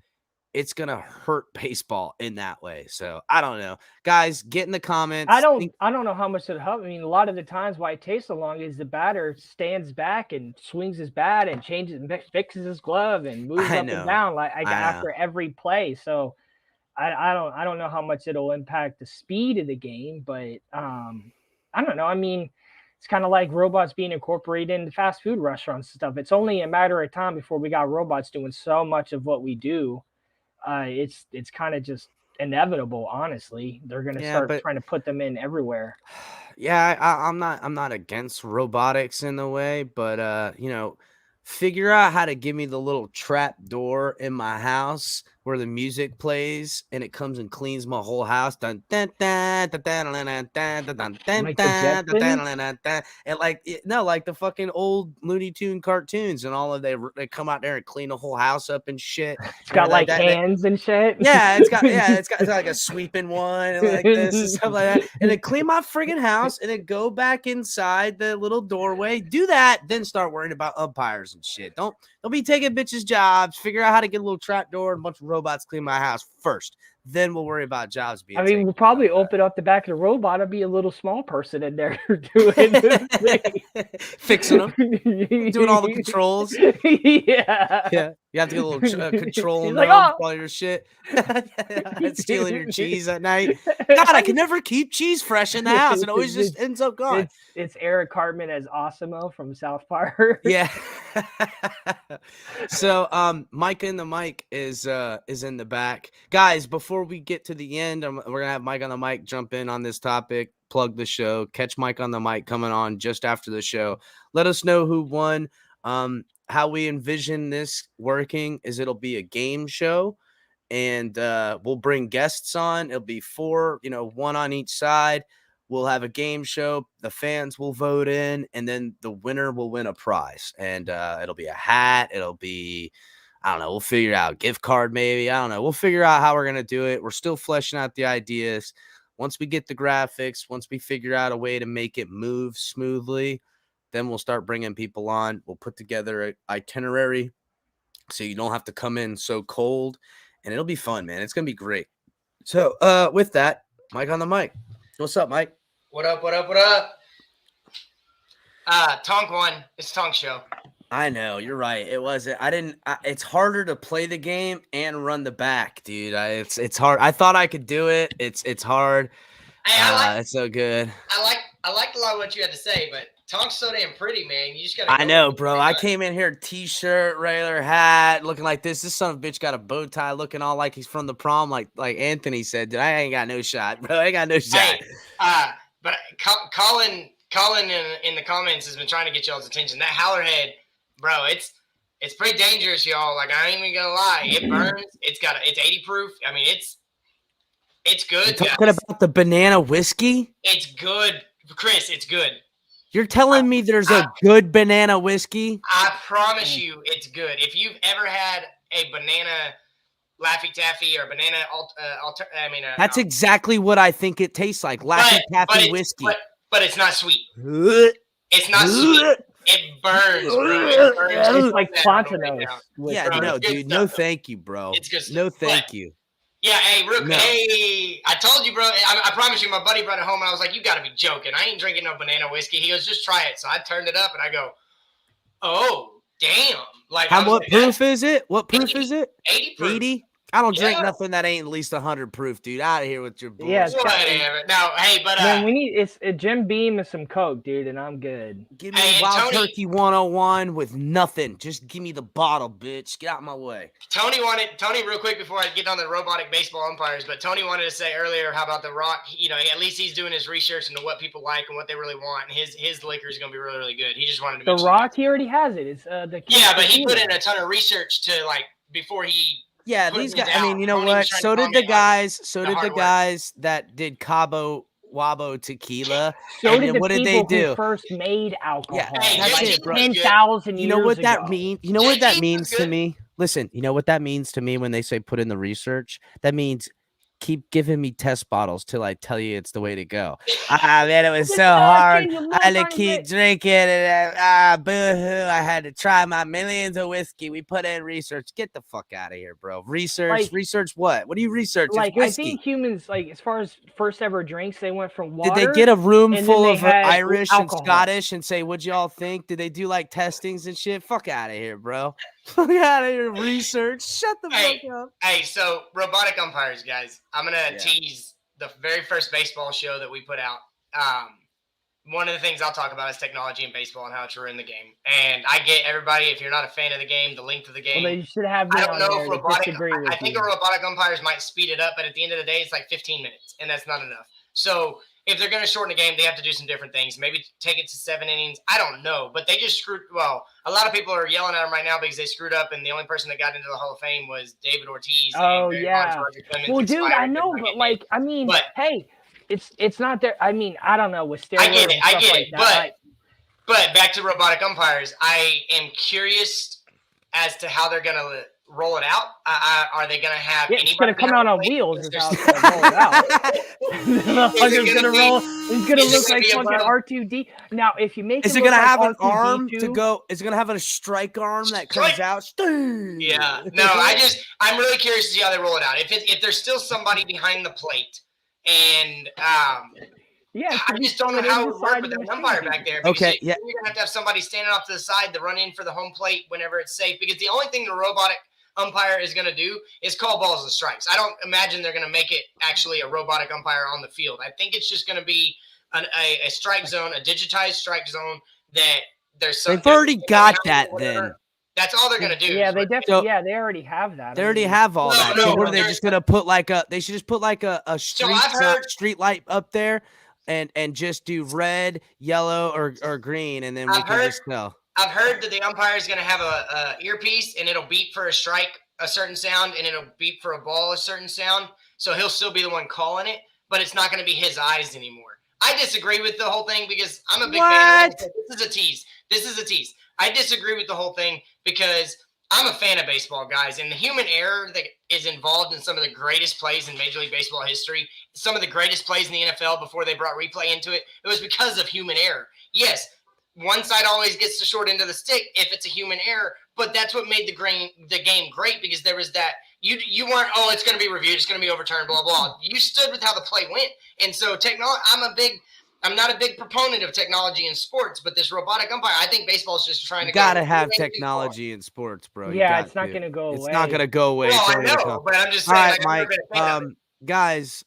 it's gonna hurt baseball in that way. So I don't know. Guys, get in the comments. I don't know how much it'll help. I mean, a lot of the times why it takes so long is the batter stands back and swings his bat and changes and fixes his glove and moves up and down after every play. So I don't know how much it'll impact the speed of the game, but I don't know. I mean, it's kind of like robots being incorporated into fast food restaurants and stuff. It's only a matter of time before we got robots doing so much of what we do. It's kind of just inevitable. Honestly, they're gonna start trying to put them in everywhere. Yeah, I'm not against robotics in the way, but figure out how to give me the little trap door in my house where the music plays and it comes and cleans my whole house. Dun, dun, dun, dun, dun, dun, dun, dun, dun, dun, Like dun, dun, dun, dun, dun, and like the fucking old Looney Tune cartoons and all of they come out there and clean the whole house up and shit. It's got like hands and shit. Yeah, it's got like a sweeping one and like this and stuff like that. And it clean my friggin' house and it go back inside the little doorway. Do that, then start worrying about umpires and shit. Don't be taking bitches' jobs. Figure out how to get a little trap door and a bunch of robots clean my house first. Then we'll worry about jobs being. I mean, we'll probably open up the back of the robot. It'll be a little small person in there doing fixing them, doing all the controls. Yeah. You have to get a little control all your shit. Stealing your cheese at night. God, I can never keep cheese fresh in the house. It always just ends up gone. It's Eric Cartman as Osimo from South Park. Yeah. So Mike in the mic is in the back. Guys, before we get to the end, we're gonna have Mike on the mic jump in on this topic, plug the show, catch Mike on the mic coming on just after the show. Let us know who won. How we envision this working is it'll be a game show and we'll bring guests on. It'll be 4, one on each side. We'll have a game show. The fans will vote in, and then the winner will win a prize. And it'll be a hat. It'll be, I don't know. We'll figure out gift card maybe. I don't know. We'll figure out how we're going to do it. We're still fleshing out the ideas. Once we get the graphics, once we figure out a way to make it move smoothly, then we'll start bringing people on. We'll put together an itinerary so you don't have to come in so cold. And it'll be fun, man. It's going to be great. So with that, Mike on the mic. What's up, Mike? What up? Tonk won. It's Tonk's show. I know. You're right. It wasn't. It's harder to play the game and run the back, dude. It's hard. I thought I could do it. It's hard. It's so good. I liked a lot of what you had to say, but Tonk's so damn pretty, man. You just gotta. I know, bro. I came in here, t-shirt, regular hat, looking like this. This son of a bitch got a bow tie, looking all like he's from the prom, like Anthony said. Dude, I ain't got no shot, bro. I ain't got no shot. Hey, but Colin in the comments has been trying to get y'all's attention. That howlerhead, bro, it's pretty dangerous, y'all. Like, I ain't even gonna lie. It burns. It's 80 proof. I mean, it's good. You're talking about the banana whiskey? It's good, Chris. It's good. You're telling me there's a good banana whiskey? I promise you, it's good. If you've ever had a banana Laffy Taffy or banana, that's exactly what I think it tastes like. Laffy Taffy whiskey. But it's not sweet. It's not sweet. It burns, bro. It burns. It's like Fontanos. Yeah, no, dude. No, thank you, bro. It's good. No, thank you. Yeah, hey, Rook, No. hey, I told you, bro. I promise you, my buddy brought it home, and I was like, you got to be joking. I ain't drinking no banana whiskey. He goes, just try it. So I turned it up, and I go, oh, damn. Like, I was What like, proof is it? What proof is it? 80 proof. 80? I don't drink Yeah. nothing that ain't at least 100 proof, dude. Out of here with your bullshit. Yeah, it's got- Whatever. No, hey, but Man, we need it's a Jim Beam and some Coke, dude, and I'm good. Give me Hey, and Wild Tony- Turkey 101 with nothing. Just give me the bottle, bitch. Get out of my way. Tony, real quick before I get on the robotic baseball umpires, but Tony wanted to say earlier, how about The Rock? You know, at least he's doing his research into what people like and what they really want. And his liquor is going to be really, really good. He just wanted to The mention Rock, he already has it. It's the Yeah, but he tequila. put in a ton of research to, like, before he. Yeah, put these these guys. I mean, out. you know Tony was what? trying So to did the comment on guys. So the did the hard work. guys that did Cabo Wabo tequila. So And did then the what did people they do? who first made alcohol. Hey, that's JG it, bro. was good. 10,000 years You know what that ago. means? You know what that JG means was to good. me? Listen, you know what that means to me when they say put in the research? That means keep giving me test bottles till I tell you it's the way to go. Man, it was It's so not, hard. dude, you I had to live on keep it. drinking, and boo-hoo. I had to try my millions of whiskey. We put in research. Get the fuck out of here, bro. Research what? What do you research? Like, It's I whiskey. think humans, like, as far as first ever drinks, they went from Did water. they get a room and then full they of had Irish alcohol. and Scottish and say, what'd y'all think? Did they do like testings and shit? Fuck out of here, bro. Fuck out of here. Research. Shut the Hey. fuck up. Hey, so robotic umpires, guys. I'm going to Yeah. tease the very first baseball show that we put out. One of the things I'll talk about is technology in baseball and how it's ruined the game. And I get everybody, if you're not a fan of the game, the length of the game. Well, they should have me I don't on know there if to robotic. disagree with I think you. a robotic umpires might speed it up, but at the end of the day, it's like 15 minutes, and that's not enough. So if they're going to shorten the game, they have to do some different things. Maybe take it to 7 innings. I don't know, but they just screwed. Well, a lot of people are yelling at them right now because they screwed up, and the only person that got into the Hall of Fame was David Ortiz. Oh, and yeah. Roger Clemens Well, dude, expired I know, in but 90 like, days. I mean, But- hey, it's not there. I mean, I don't know with steroids. I get it, and I stuff get like it, that. But back to robotic umpires, I am curious as to how they're going to roll it out. Are they going to have It's gonna come behind out the on plate? wheels. Is Is there- how it's gonna roll it out. The fucker's gonna roll. It's gonna is it look gonna like be fucking above- R2D. Now, if you make Is it it look gonna like have an R2D2, arm to go? Is it gonna have a strike arm that comes Strike. out? Yeah, no, I'm really curious to see how they roll it out. If there's still somebody behind the plate, and Yeah, it I could be just don't know someone how it in would the work side with of that the umpire machine. back there. Because Okay, yeah. you're gonna have somebody standing off to the side to run in for the home plate whenever it's safe. Because the only thing the robotic umpire is gonna do is call balls and strikes. I don't imagine they're gonna make it actually a robotic umpire on the field. I think it's just gonna be a strike zone, a digitized strike zone that there's some. They've already got that whatever. then. That's all they're gonna do. Yeah, is they what- definitely. So- Yeah, they already have that. They I already mean, have all No, that. no, So what but are they they're- just gonna put like a? They should just put like a street I've heard- street light up there, and just do red, yellow, or green, and then we I've can heard- just tell. I've heard that the umpire is going to have a earpiece and it'll beep for a strike a certain sound and it'll beep for a ball a certain sound. So he'll still be the one calling it, but it's not going to be his eyes anymore. I disagree with the whole thing because I'm a big fan. What? This is a tease. This is a tease. I disagree with the whole thing because I'm a fan of baseball, guys, and the human error that is involved in some of the greatest plays in Major League Baseball history, some of the greatest plays in the NFL before they brought replay into it, it was because of human error. Yes, one side always gets the short end of the stick if it's a human error, but that's what made the game great because there was that you weren't, oh, it's going to be reviewed, it's going to be overturned, blah blah. You stood with how the play went, and so technology. I'm not a big proponent of technology in sports, but this robotic umpire, I think baseball's just trying to You gotta go have way too far. technology in sports, bro. You yeah, got it's not to. gonna go It's away. not gonna go away. Well, It's I only gonna know, come. but I'm just All saying. right, I've never Mike. been a fan of it. Guys,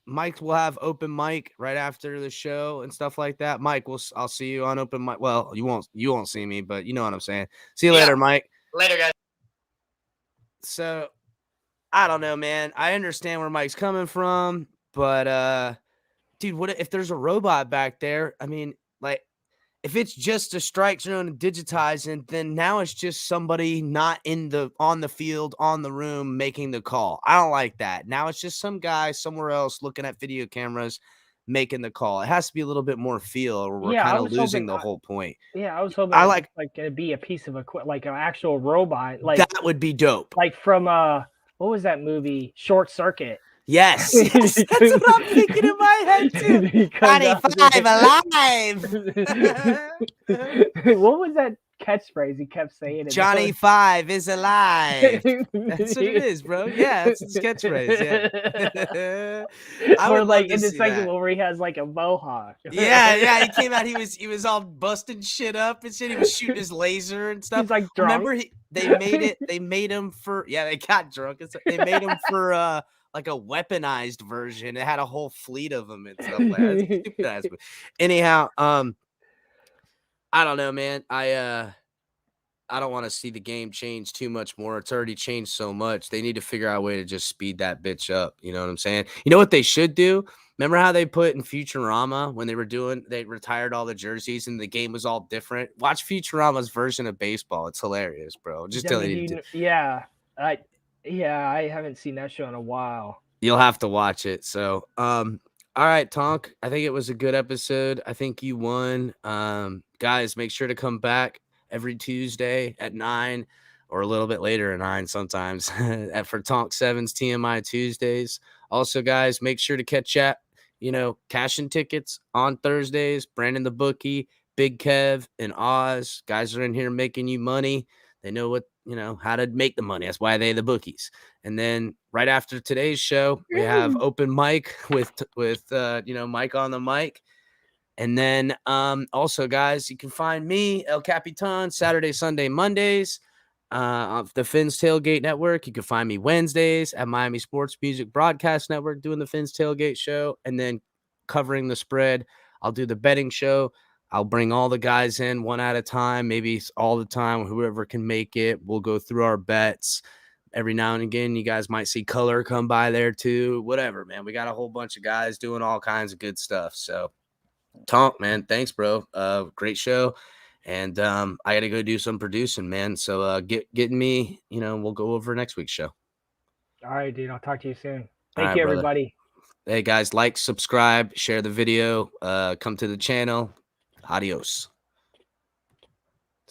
Mike will have open mic right after the show and stuff like that. Mike, I'll see you on open mic. Well, you won't see me, but you know what I'm saying. See you Yeah. later, Mike. Later, guys. So I don't know, man. I understand where Mike's coming from, but dude, what if there's a robot back there? I mean, like, if it's just a strike zone and digitizing, then now it's just somebody not on the field, on the room making the call. I don't like that. Now it's just some guy somewhere else looking at video cameras making the call. It has to be a little bit more feel, or we're Yeah, I kind of was losing hoping the I- whole point. Yeah, I was hoping I it was like- like gonna be a piece of equipment, like an actual robot, like That would be dope. from what was that movie, Short Circuit? Yes, yes, that's what I'm thinking in my head too. He comes out 95 alive. What was that catchphrase he kept saying? Johnny 5 is alive. That's what it is, bro. Yeah, that's his catchphrase. Yeah. I Or would like love to in the see second that. one where he has like a mohawk. Yeah, he came out. He was all busting shit up and shit. He was shooting his laser and stuff. He's like drunk. Remember, they made him for they got drunk. They made him for like a weaponized version. It had a whole fleet of them and stuff like that. It's stupid ass. Anyhow, I don't know, man. I don't want to see the game change too much more. It's already changed so much. They need to figure out a way to just speed that bitch up. You know what I'm saying? You know what they should do? Remember how they put in Futurama when they retired all the jerseys and the game was all different? Watch Futurama's version of baseball. It's hilarious, bro. Just telling you. I haven't seen that show in a while. You'll have to watch it. So, all right, Tonk. I think it was a good episode. I think you won. Guys, make sure to come back every Tuesday at 9 or a little bit later at 9 sometimes for Tonk 7's TMI Tuesdays. Also, guys, make sure to catch up, cashing tickets on Thursdays. Brandon the Bookie, Big Kev, and Oz. Guys are in here making you money. They know what, how to make the money. That's why they the bookies. And then right after today's show, we have open mic with Mike on the mic. And then also, guys, you can find me, El Capitan, Saturday, Sunday, Mondays of the Fins Tailgate Network. You can find me Wednesdays at Miami Sports Music Broadcast Network doing the Fins Tailgate Show. And then covering the spread, I'll do the betting show. I'll bring all the guys in one at a time, maybe all the time, whoever can make it. We'll go through our bets. Every now and again, you guys might see Color come by there too. Whatever, man. We got a whole bunch of guys doing all kinds of good stuff. So, Tonk, man, thanks, bro. Great show. And I got to go do some producing, man. So get me, we'll go over next week's show. All right, dude. I'll talk to you soon. All Thank right, you, brother. everybody. Hey, guys, like, subscribe, share the video, come to the channel. Adios.